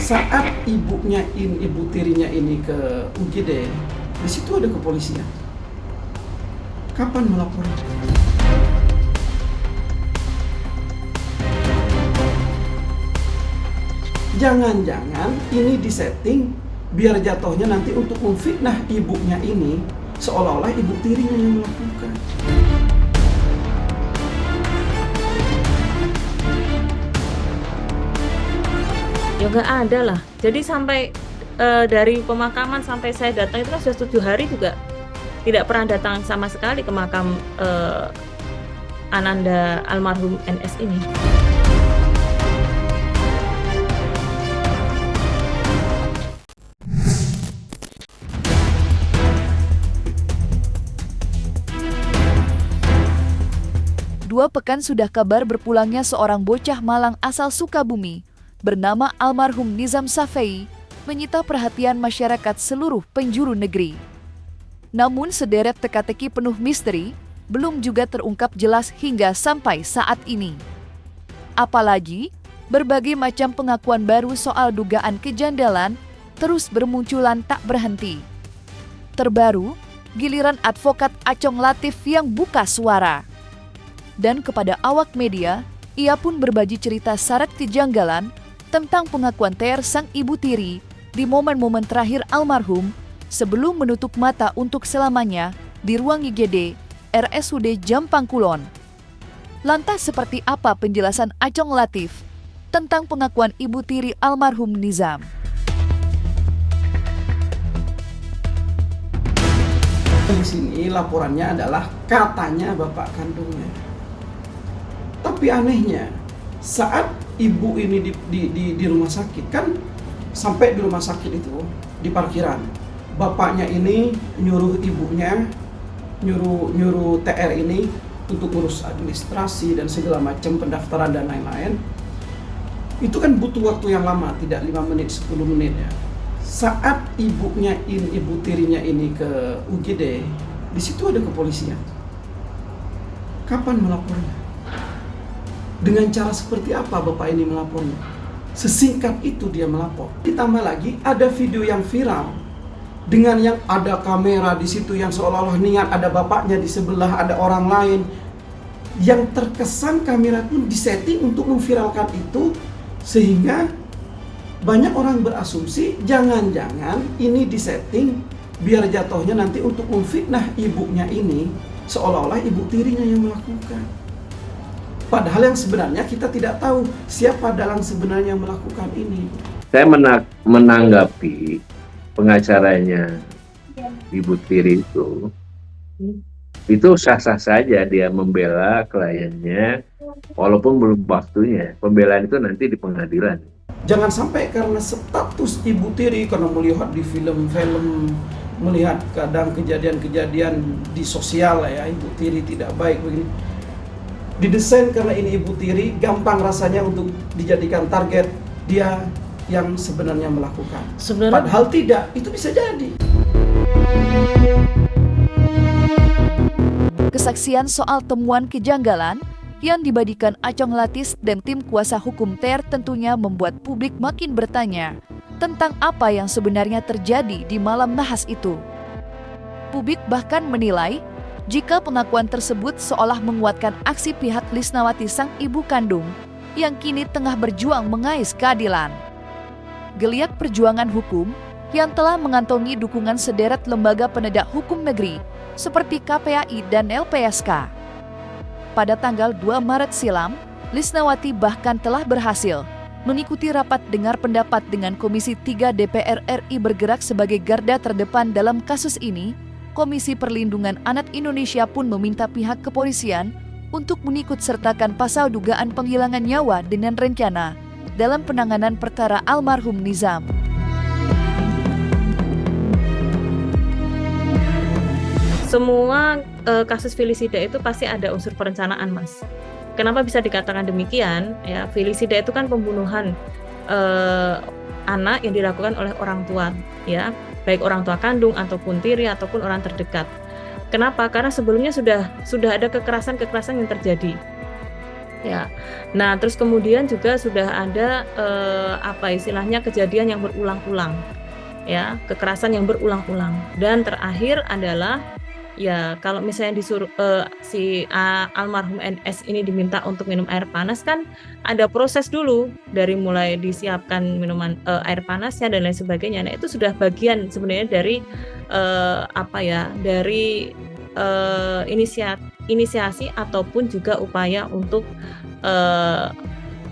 Saat ibu tirinya ini ke UGD, di situ ada kepolisian. Kapan melaporkan? Jangan-jangan ini disetting biar jatuhnya nanti untuk memfitnah ibunya ini, seolah-olah ibu tirinya yang melakukan. Ya nggak ada lah. Jadi sampai dari pemakaman sampai saya datang itu kan sudah 7 hari juga tidak pernah datang sama sekali ke makam Ananda almarhum NS ini. Dua pekan sudah kabar berpulangnya seorang bocah Malang asal Sukabumi bernama almarhum Nizam Safei menyita perhatian masyarakat seluruh penjuru negeri. Namun sederet teka-teki penuh misteri belum juga terungkap jelas hingga sampai saat ini. Apalagi berbagai macam pengakuan baru soal dugaan kejandalan terus bermunculan tak berhenti. Terbaru, giliran advokat Acong Latif yang buka suara. Dan kepada awak media, ia pun berbagi cerita syarat kejanggalan tentang pengakuan TR sang ibu tiri di momen-momen terakhir almarhum sebelum menutup mata untuk selamanya di ruang IGD RSUD Jampang Kulon. Lantas seperti apa penjelasan Acong Latif tentang pengakuan ibu tiri almarhum Nizam? Di sini laporannya adalah katanya bapak kandungnya. Tapi anehnya, saat ibu ini di rumah sakit, kan sampai di rumah sakit itu, di parkiran, bapaknya ini nyuruh ibunya, nyuruh TR ini untuk urus administrasi dan segala macam pendaftaran dan lain-lain. Itu kan butuh waktu yang lama, tidak 5 menit, 10 menit ya. Saat ibu tirinya ini ke UGD, di situ ada kepolisian. Kapan melapornya? Dengan cara seperti apa bapak ini melapornya? Sesingkat itu dia melapor. Ditambah lagi ada video yang viral dengan yang ada kamera di situ yang seolah-olah niat ada bapaknya di sebelah, ada orang lain. Yang terkesan kamera pun disetting untuk memviralkan itu sehingga banyak orang berasumsi jangan-jangan ini disetting biar jatuhnya nanti untuk memfitnah ibunya ini seolah-olah ibu tirinya yang melakukan. Padahal yang sebenarnya kita tidak tahu siapa dalang sebenarnya yang melakukan ini. Saya menanggapi pengacaranya ibu tiri itu sah-sah saja dia membela kliennya walaupun belum waktunya. Pembelaan itu nanti di pengadilan. Jangan sampai karena status ibu tiri, karena melihat di film-film, melihat kadang kejadian-kejadian di sosial ya, ibu tiri tidak baik begini. Didesain karena ini ibu tiri, gampang rasanya untuk dijadikan target dia yang sebenarnya melakukan. Padahal tidak, itu bisa jadi. Kesaksian soal temuan kejanggalan yang dibadikan Acong Latif dan tim kuasa hukum TR tentunya membuat publik makin bertanya tentang apa yang sebenarnya terjadi di malam nahas itu. Publik bahkan menilai jika pengakuan tersebut seolah menguatkan aksi pihak Lisnawati sang ibu kandung yang kini tengah berjuang mengais keadilan. Geliat perjuangan hukum yang telah mengantongi dukungan sederet lembaga penegak hukum negeri seperti KPAI dan LPSK. Pada tanggal 2 Maret silam, Lisnawati bahkan telah berhasil mengikuti rapat dengar pendapat dengan Komisi 3 DPR RI bergerak sebagai garda terdepan dalam kasus ini. Komisi Perlindungan Anak Indonesia pun meminta pihak kepolisian untuk mengikutsertakan pasal dugaan penghilangan nyawa dengan rencana dalam penanganan perkara almarhum Nizam. Semua kasus felisida itu pasti ada unsur perencanaan, Mas. Kenapa bisa dikatakan demikian? Ya, felisida itu kan pembunuhan anak yang dilakukan oleh orang tua, ya, baik orang tua kandung ataupun tiri ataupun orang terdekat. Kenapa? Karena sebelumnya sudah ada kekerasan yang terjadi. Ya. Nah, terus kemudian juga sudah ada apa istilahnya kejadian yang berulang-ulang, ya, kekerasan yang berulang-ulang. Dan terakhir adalah ya kalau misalnya disuruh si almarhum NS ini diminta untuk minum air panas kan ada proses dulu dari mulai disiapkan minuman air panasnya dan lain sebagainya. Nah, itu sudah bagian sebenarnya dari apa ya, dari inisiasi ataupun juga upaya untuk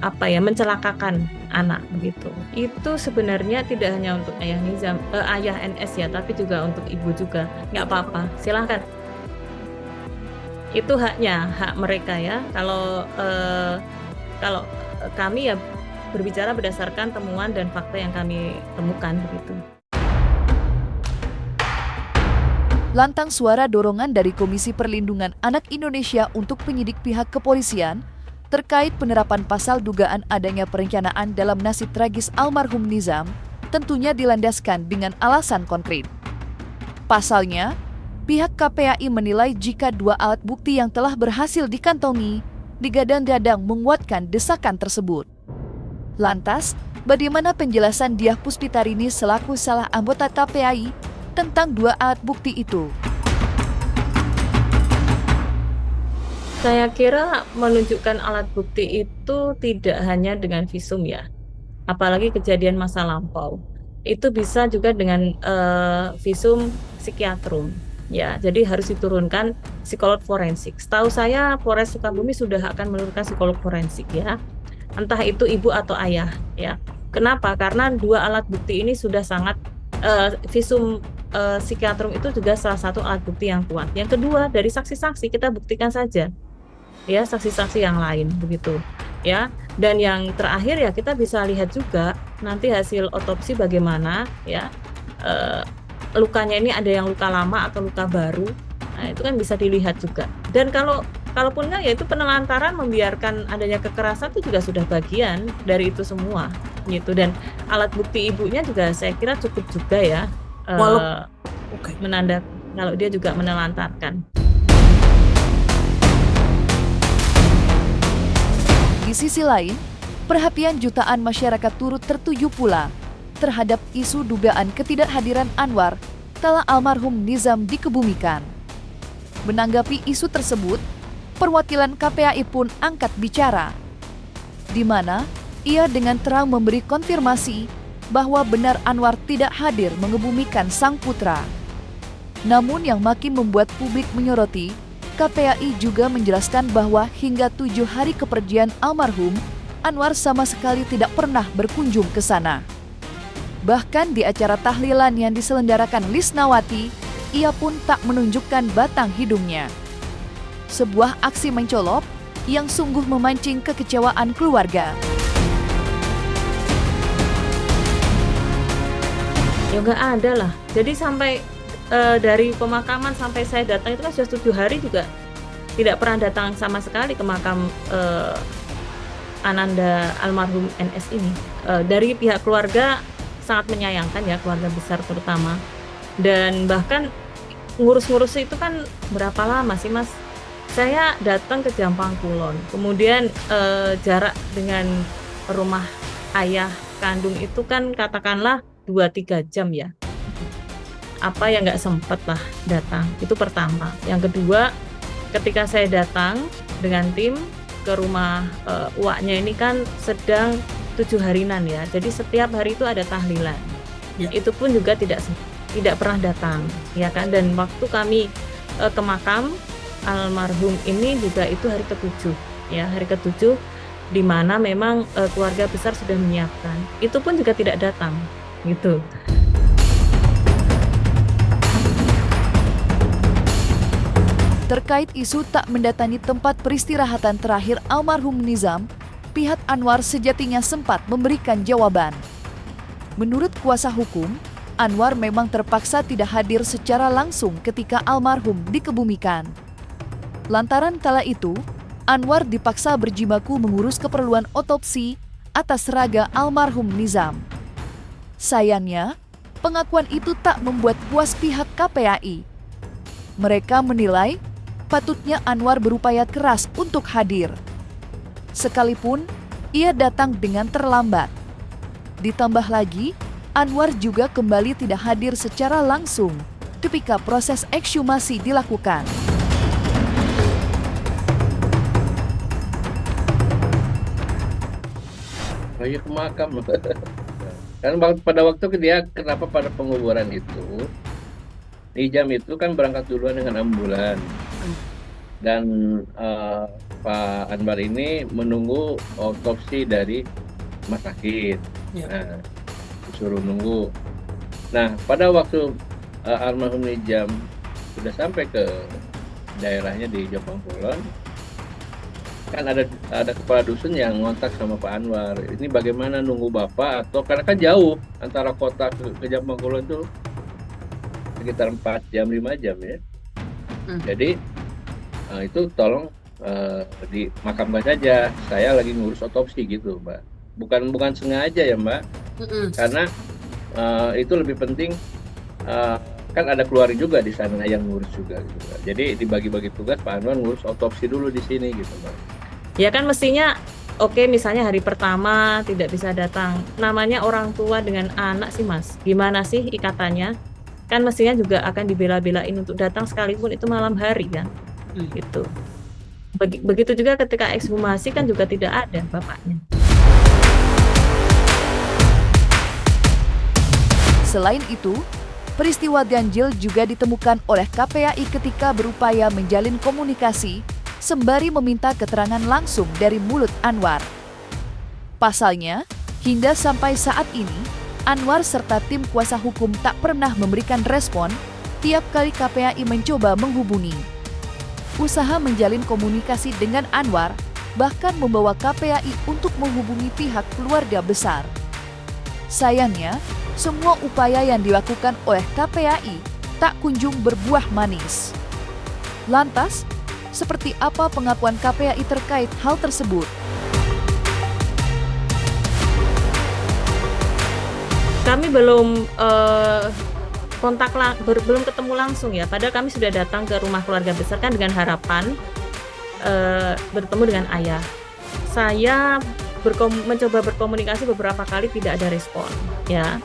apa ya, mencelakakan anak begitu. Itu sebenarnya tidak hanya untuk ayah Nizam, ayah NS ya, tapi juga untuk ibu juga. Nggak apa-apa, silahkan. Itu haknya, hak mereka ya. Kalau kami ya berbicara berdasarkan temuan dan fakta yang kami temukan begitu. Lantang suara dorongan dari Komisi Perlindungan Anak Indonesia untuk penyidik pihak kepolisian terkait penerapan pasal dugaan adanya perencanaan dalam nasib tragis almarhum Nizam tentunya dilandaskan dengan alasan konkret. Pasalnya, pihak KPAI menilai jika 2 alat bukti yang telah berhasil dikantongi digadang-gadang menguatkan desakan tersebut. Lantas, bagaimana penjelasan Diah Puspitarini selaku salah anggota KPAI tentang 2 alat bukti itu? Saya kira menunjukkan alat bukti itu tidak hanya dengan visum ya, apalagi kejadian masa lampau. Itu bisa juga dengan visum psikiatrum ya. Jadi harus diturunkan psikolog forensik. Setahu saya Polres Sukabumi sudah akan menurunkan psikolog forensik ya. Entah itu ibu atau ayah ya. Kenapa? Karena 2 alat bukti ini sudah sangat visum psikiatrum itu juga salah satu alat bukti yang kuat. Yang kedua, dari saksi-saksi kita buktikan saja ya, saksi-saksi yang lain begitu ya. Dan yang terakhir ya kita bisa lihat juga nanti hasil otopsi bagaimana ya, lukanya ini ada yang luka lama atau luka baru. Nah, itu kan bisa dilihat juga. Dan kalaupun enggak ya itu penelantaran membiarkan adanya kekerasan itu juga sudah bagian dari itu semua gitu. Dan alat bukti ibunya juga saya kira cukup juga ya, menandakan kalau dia juga menelantarkan. Di sisi lain, perhatian jutaan masyarakat turut tertuju pula terhadap isu dugaan ketidakhadiran Anwar kala almarhum Nizam dikebumikan. Menanggapi isu tersebut, perwakilan KPAI pun angkat bicara, di mana ia dengan terang memberi konfirmasi bahwa benar Anwar tidak hadir mengebumikan sang putra. Namun yang makin membuat publik menyoroti, KPAI juga menjelaskan bahwa hingga 7 hari kepergian almarhum, Anwar sama sekali tidak pernah berkunjung ke sana. Bahkan di acara tahlilan yang diselenggarakan Lisnawati, ia pun tak menunjukkan batang hidungnya. Sebuah aksi mencolok yang sungguh memancing kekecewaan keluarga. Ya nggak ada lah. Jadi sampai dari pemakaman sampai saya datang itu kan sudah 7 hari juga tidak pernah datang sama sekali ke makam Ananda almarhum NS ini. Dari pihak keluarga sangat menyayangkan ya, keluarga besar terutama. Dan bahkan ngurus-ngurus itu kan berapa lama sih Mas? Saya datang ke Jampang Kulon, kemudian jarak dengan rumah ayah kandung itu kan katakanlah 2-3 jam ya. Apa yang nggak sempet lah datang, itu pertama. Yang kedua, ketika saya datang dengan tim ke rumah uaknya ini kan sedang 7 harinan ya, jadi setiap hari itu ada tahlilan ya. Itu pun juga tidak pernah datang ya kan. Dan waktu kami ke makam almarhum ini juga itu hari ke-7 ya, hari ke-7 di mana memang keluarga besar sudah menyiapkan, itu pun juga tidak datang gitu. Terkait isu tak mendatangi tempat peristirahatan terakhir almarhum Nizam, pihak Anwar sejatinya sempat memberikan jawaban. Menurut kuasa hukum, Anwar memang terpaksa tidak hadir secara langsung ketika almarhum dikebumikan. Lantaran kala itu, Anwar dipaksa berjibaku mengurus keperluan otopsi atas raga almarhum Nizam. Sayangnya, pengakuan itu tak membuat puas pihak KPAI. Mereka menilai patutnya Anwar berupaya keras untuk hadir. Sekalipun ia datang dengan terlambat. Ditambah lagi, Anwar juga kembali tidak hadir secara langsung ketika proses ekshumasi dilakukan. Lagi ke makam. Kan pada waktu dia kenapa pada penguburan itu, Nijam itu kan berangkat duluan dengan ambulan. Dan Pak Anwar ini menunggu otopsi dari rumah sakit. Nah, disuruh nunggu. Nah, pada waktu almarhum Nijam sudah sampai ke daerahnya di Jombang Kulon, kan ada kepala dusun yang ngontak sama Pak Anwar. Ini bagaimana nunggu Bapak atau karena kan jauh antara kota ke Jombang Kulon itu sekitar 4 jam 5 jam ya. Jadi itu tolong dimakamkan saja. Saya lagi ngurus otopsi gitu, Mbak. Bukan sengaja ya, Mbak. Karena itu lebih penting, kan ada keluarga juga di sana yang ngurus juga gitu, Mbak. Jadi dibagi-bagi tugas, Pak Anwar ngurus otopsi dulu di sini gitu, Mbak. Ya kan mestinya oke, misalnya hari pertama tidak bisa datang. Namanya orang tua dengan anak sih, Mas. Gimana sih ikatannya? Kan mestinya juga akan dibela-belain untuk datang sekalipun itu malam hari kan. Gitu. Begitu juga ketika ekshumasi kan juga tidak ada bapaknya. Selain itu, peristiwa ganjil juga ditemukan oleh KPAI ketika berupaya menjalin komunikasi sembari meminta keterangan langsung dari mulut Anwar. Pasalnya, hingga sampai saat ini, Anwar serta tim kuasa hukum tak pernah memberikan respon tiap kali KPAI mencoba menghubungi. Usaha menjalin komunikasi dengan Anwar bahkan membawa KPAI untuk menghubungi pihak keluarga besar. Sayangnya, semua upaya yang dilakukan oleh KPAI tak kunjung berbuah manis. Lantas, seperti apa pengakuan KPAI terkait hal tersebut? Kami belum belum ketemu langsung ya. Padahal kami sudah datang ke rumah keluarga besar kan dengan harapan bertemu dengan ayah. Saya mencoba berkomunikasi beberapa kali, tidak ada respon. Ya,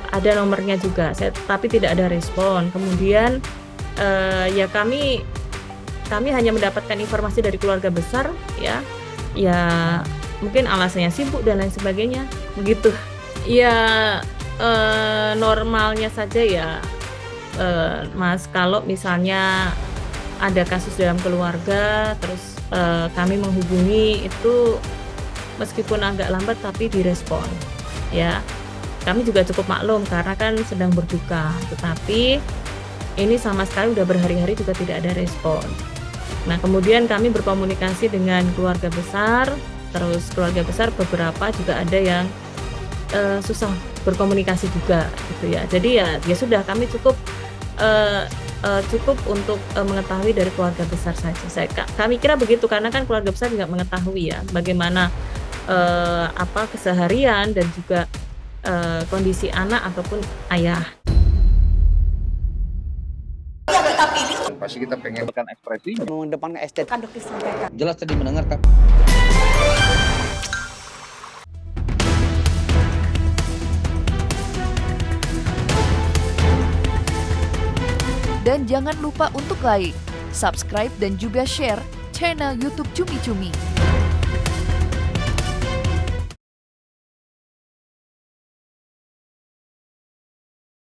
ada nomornya juga, tapi tidak ada respon. Kemudian ya kami hanya mendapatkan informasi dari keluarga besar, ya mungkin alasannya sibuk dan lain sebagainya, begitu. Ya normalnya saja ya, Mas, kalau misalnya ada kasus dalam keluarga, terus kami menghubungi itu meskipun agak lambat tapi direspon, ya. Kami juga cukup maklum karena kan sedang berduka, tetapi ini sama sekali udah berhari-hari juga tidak ada respon. Nah, kemudian kami berkomunikasi dengan keluarga besar, terus keluarga besar beberapa juga ada yang susah berkomunikasi juga gitu ya. Jadi ya sudah, kami cukup untuk mengetahui dari keluarga besar saja. Kami kira begitu karena kan keluarga besar juga mengetahui ya bagaimana keseharian dan juga kondisi anak ataupun ayah. Pasti kita pengen ekspresinya. Mengedepankan estetika dok disampaikan. Jelas tadi mendengarkan. Dan jangan lupa untuk like, subscribe dan juga share channel YouTube Cumi Cumi.